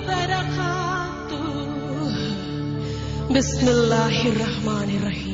wabarakatuh. Bismillahirrahmanirrahim.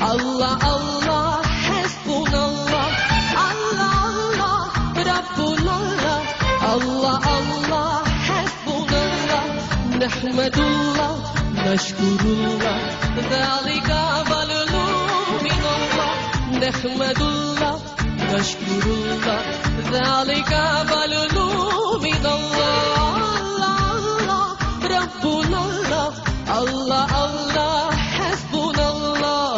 Allah Allah hasbunallah, Allah Allah Rabbunallah, Allah Allah hasbunallah, nahmadullah nashkurullah, dhalika ballu minallah, nahmadullah nashkurullah, dhalika ballu minallah, Allah Allah Rabbunallah, Allah Allah hasbunallah.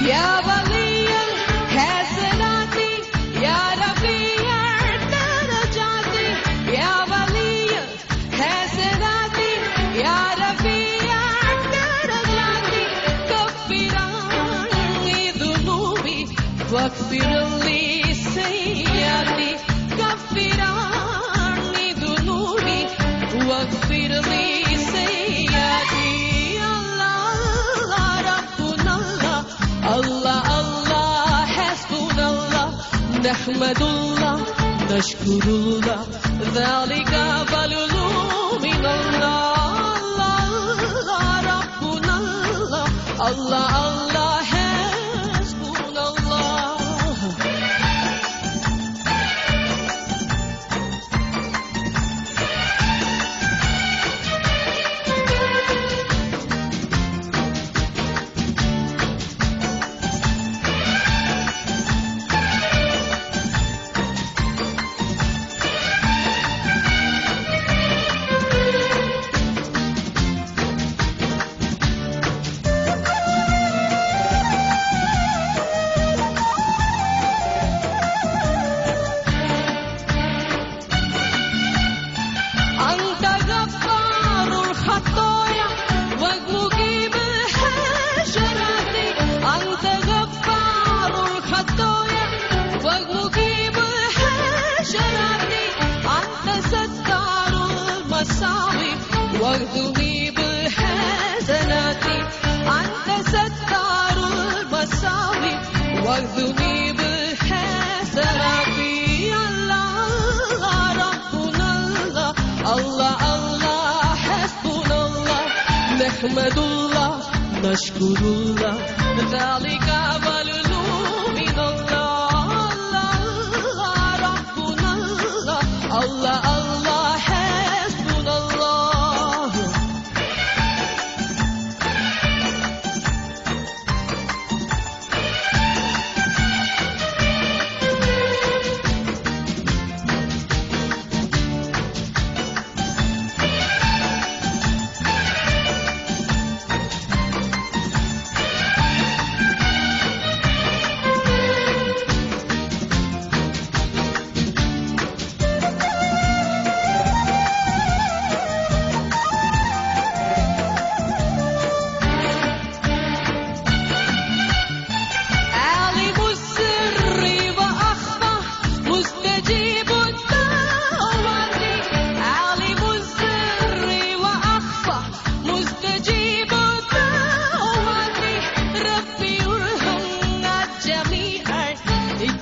Ya Waliyal Hasanati, Ya Rafi'al Darajati, Ya Waliyal Hasanati, Ya Rafi'al Darajati, kaffirani dhunubi waghfir li sayyiati, kaffirani dhunubi waghfir li sayyiati. Allah Allah hasbunallah, nahmadullah nashkurullah, dhalika ballu minallah, Allah Allah Rabbunallah, Allah Allah hasbunallah. واغذني بالحسنات، أنت ستار المساوي، واغذني بالحسنات. الله ربنا الله، الله الله حسبنا الله، نحمد الله نشكر الله، ذلك بلو من الله. الله ربنا الله، الله الله حسبنا الله.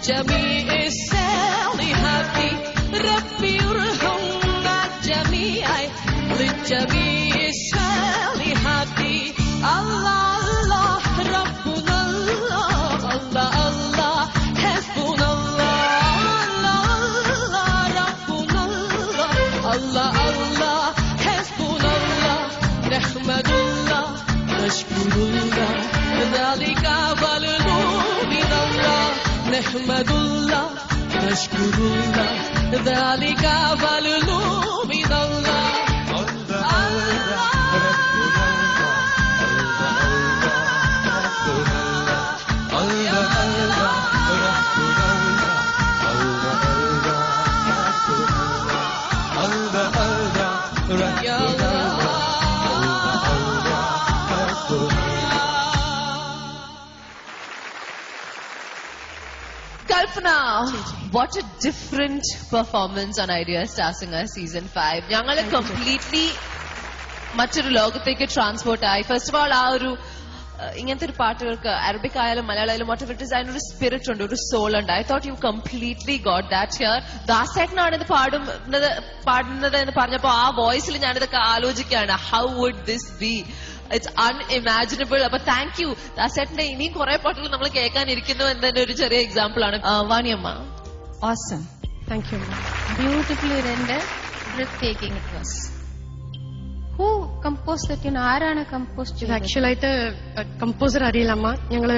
جميع الصالحات ربي ارحمنا جميعا لجميع الصالحات. الله الله ربنا الله، الله الله نحمدullah نشكرullah ذلك فضل من الله Kalpana, what a different performance on Idea Star Singer Season 5. ഞങ്ങള് completely മറ്റൊരു ലോകത്തേക്ക് transport ആയി. First of all ആ ഒരു ഇങ്ങനത്തെ ഒരു പാട്ടുകൾക്ക് Arabic ആയാലും മലയാളമായാലും വാട്ട് എവർ ഇറ്റ് ഈസ് അതിനൊരു സ്പിരിറ്റ് ഉണ്ട്, ഒരു സോൾ ഉണ്ട്. I thought you completely got that here. ദാസേട്ടനാണ് ഇത് പാടുന്നത് എന്ന് പറഞ്ഞപ്പോ ആ വോയിസിൽ ഞാനിതൊക്കെ ആലോചിക്കുകയാണ്. How would this be? It's unimaginable. അപ്പൊ താങ്ക് യു ദാസേട്ടന്റെ. ഇനിയും കുറെ പാട്ടുകൾ നമ്മൾ കേൾക്കാനിരിക്കുന്നു എന്നതിന്റെ ഒരു ചെറിയ എക്സാമ്പിൾ ആണ്. Vaniyamma. Awesome. Thank you. Beautifully rendered, breathtaking it was. Who composed that? ആരാണ് കമ്പോസ് ചെയ്തത്? ആക്ച്വലി ആയിട്ട് കമ്പോസർ അറിയില്ലമ്മ. ഞങ്ങള്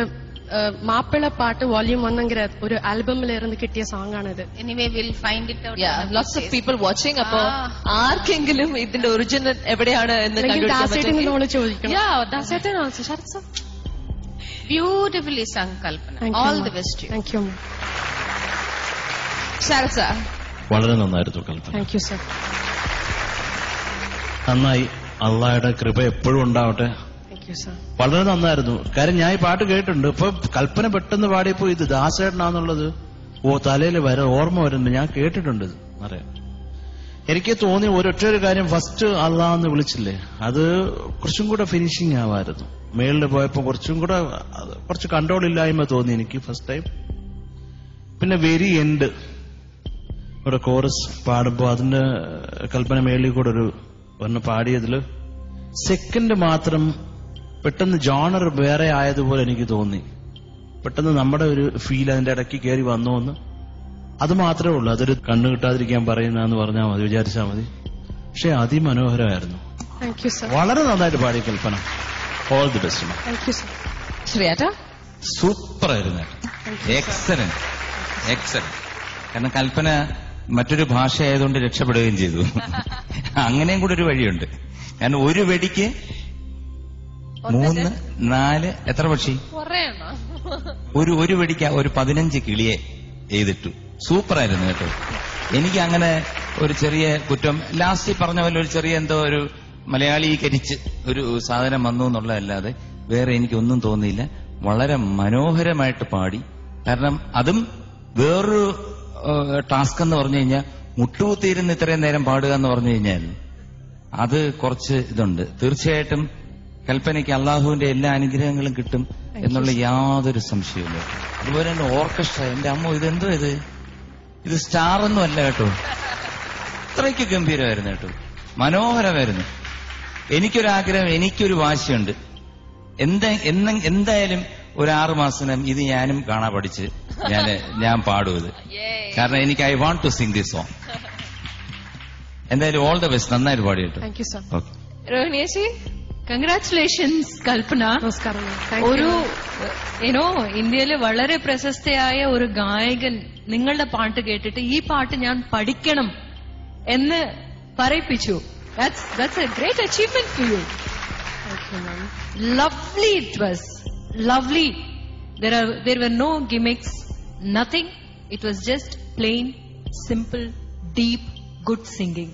മാപ്പിള പാട്ട് വോള്യൂം 1 ഒരു ആൽബമിൽ ഇருந்து കിട്ടിയ സോങ് ആണിത്. Anyway, we'll find it out. Lots of people watching. അപ്പൊ ആർക്കെങ്കിലും ഇതിന്റെ ഒറിജിനൽ എവിടെയാണ് എന്ന് ചോദിക്കണം. Beautifully sung, Kalpana. All the best to you. Thank you. Sharath sir. വളരെ നന്നായിരുന്നു കൽപ്പന. Thank you, sir. നന്നായി. അള്ളാഹയുടെ കൃപ എപ്പോഴും ഉണ്ടാവട്ടെ. വളരെ നന്നായിരുന്നു. കാര്യം ഞാൻ ഈ പാട്ട് കേട്ടിട്ടുണ്ട്. ഇപ്പൊ കൽപ്പന പെട്ടെന്ന് പാടിയപ്പോ ഇത് ദാസേട്ടനാന്നുള്ളത് തലയിൽ ഓർമ്മ വരുന്നുണ്ട്. ഞാൻ കേട്ടിട്ടുണ്ട് ഇത് അറിയാം. എനിക്ക് തോന്നി ഒരൊറ്റൊരു കാര്യം, ഫസ്റ്റ് അള്ളാന്ന് വിളിച്ചില്ലേ, അത് കുറച്ചും കൂടെ ഫിനിഷിങ് ആവായിരുന്നു. മേളിൽ പോയപ്പോ കുറച്ച് കൺട്രോൾ ഇല്ലായ്മ തോന്നി എനിക്ക് ഫസ്റ്റ് ടൈം. പിന്നെ വെരി എൻഡ് ഇവിടെ കോറസ് പാടുമ്പോ അതിന്റെ കൽപ്പന മേളിൽ കൂടെ ഒന്ന് പാടിയതില് സെക്കൻഡ് മാത്രം പെട്ടെന്ന് ജോണർ വേറെ ആയതുപോലെ എനിക്ക് തോന്നി. പെട്ടെന്ന് നമ്മുടെ ഒരു ഫീൽ അതിന്റെ ഇടയ്ക്ക് കയറി വന്നു എന്ന്. അത് മാത്രമേ ഉള്ളൂ. അതൊരു കണ്ണു കിട്ടാതിരിക്കാൻ പറയുന്നതെന്ന് പറഞ്ഞാൽ മതി, വിചാരിച്ചാൽ മതി. പക്ഷെ അതിമനോഹരമായിരുന്നു. വളരെ നന്നായിട്ട് പാടി കൽപ്പന. All the best. ശ്രീയേട്ടാ. സൂപ്പർ ആയിരുന്നു. Excellent excellent. കാരണം കൽപ്പന മറ്റൊരു ഭാഷ ആയതുകൊണ്ട് രക്ഷപ്പെടുകയും ചെയ്തു. അങ്ങനെയും കൂടെ ഒരു വഴിയുണ്ട്. കാരണം ഒരു വെടിക്ക് 3, 4 എത്ര പക്ഷി? ഒരു വെടിക്ക് ഒരു 15 കിളിയെ എഴുതിട്ടു. സൂപ്പറായിരുന്നു കേട്ടോ. എനിക്ക് അങ്ങനെ ഒരു ചെറിയ കുറ്റം ലാസ്റ്റ് പറഞ്ഞ പോലെ ഒരു ചെറിയ എന്തോ ഒരു മലയാളീകരിച്ച് ഒരു സാധനം വന്നു എന്നുള്ളതല്ലാതെ വേറെ എനിക്കൊന്നും തോന്നിയില്ല. വളരെ മനോഹരമായിട്ട് പാടി. കാരണം അതും വേറൊരു ടാസ്ക് എന്ന് പറഞ്ഞു കഴിഞ്ഞാൽ മുട്ടുകുത്തിയിരുന്ന് ഇത്രയും നേരം പാടുക എന്ന് പറഞ്ഞു കഴിഞ്ഞാൽ അത് കുറച്ച് ഇതുണ്ട്. തീർച്ചയായിട്ടും കൽപ്പനയ്ക്ക് അള്ളാഹുവിന്റെ എല്ലാ അനുഗ്രഹങ്ങളും കിട്ടും എന്നുള്ള യാതൊരു സംശയവുമില്ല. അതുപോലെ തന്നെ ഓർക്കസ്ട്ര, എന്റെ അമ്മ ഇതെന്തോ ഇത് സ്റ്റാർ ഒന്നും അല്ല കേട്ടോ. ഇത്രയ്ക്ക് ഗംഭീരമായിരുന്നു കേട്ടോ. മനോഹരമായിരുന്നു. എനിക്കൊരാഗ്രഹം, എനിക്കൊരു വാശിയുണ്ട്. എന്തായാലും ഒരു 6 മാസം ഇത് ഞാനും കാണാൻ പഠിച്ച് ഞാൻ പാടും ഇത്. കാരണം എനിക്ക് I want to sing this song. എന്തായാലും ഓൾ ദ ബെസ്റ്റ്. നന്നായിട്ട് പാടി കേട്ടോ. രോഹിണിയേച്ചി. കൺഗ്രാറ്റുലേഷൻസ് കൽപ്പന. നമസ്കാരം. ഒരു ഇന്ത്യയിലെ വളരെ പ്രശസ്തയായ ഒരു ഗായകൻ നിങ്ങളുടെ പാട്ട് കേട്ടിട്ട് ഈ പാട്ട് ഞാൻ പഠിക്കണം എന്ന് പറയിപ്പിച്ചു. That's a great achievement for you. Lovely it was. Lovely. There were no gimmicks, nothing. It was just plain, simple, deep, good singing.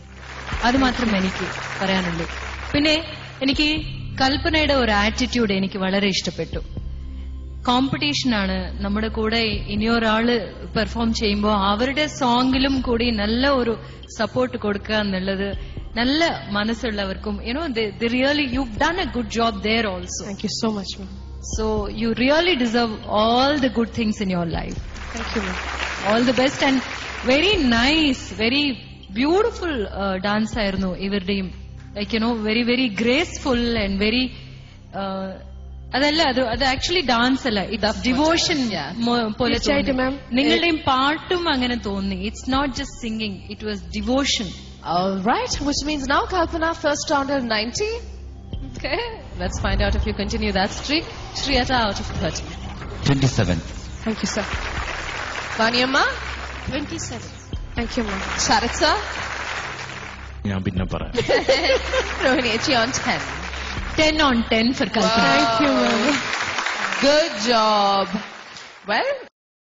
അത് മാത്രം എനിക്ക് പറയാനുള്ളൂ. പിന്നെ എനിക്ക് കൽപ്പനയുടെ ഒരു ആറ്റിറ്റ്യൂഡ് എനിക്ക് വളരെ ഇഷ്ടപ്പെട്ടു. കോമ്പറ്റീഷനാണ്. നമ്മുടെ കൂടെ ഇനിയൊരാള് പെർഫോം ചെയ്യുമ്പോൾ അവരുടെ സോങ്ങിലും കൂടി നല്ല ഒരു സപ്പോർട്ട് കൊടുക്കുക എന്നുള്ളത് നല്ല മനസ്സുള്ളവർക്കും really you done a good job there also. Thank you so much, ma'am. So you really deserve all the good things in your life. Thank you, ma'am. All the best and very nice, very beautiful dance ആയിരുന്നു ഇവരുടെയും. Like very very graceful and very അതല്ല അത് actually dance അല്ല, it's devotion പോലെ. നിങ്ങളുടെയും പാട്ടും അങ്ങനെ തോന്നി. It's not just singing, it was devotion. All right, which means now Kalpana first round of 90. Okay, let's find out if you continue that streak. Shriyata out of 30. 27. Thank you, sir. വാണിയമ്മ 27. Thank you ma'am. Sharath sir ഞാൻ പിന്നെ പറയാം. രോഹിണി ചേച്ചി on 10. 10 on 10 for Kalpana. Thank you ma'am. Good job. Well,